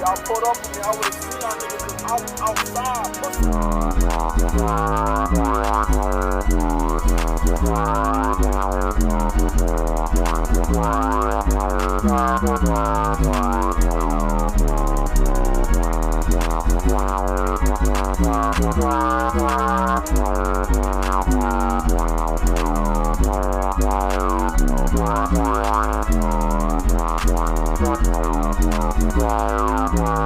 Y'all pulled up on me, I would've seen y'all niggas if I was outside. Wow.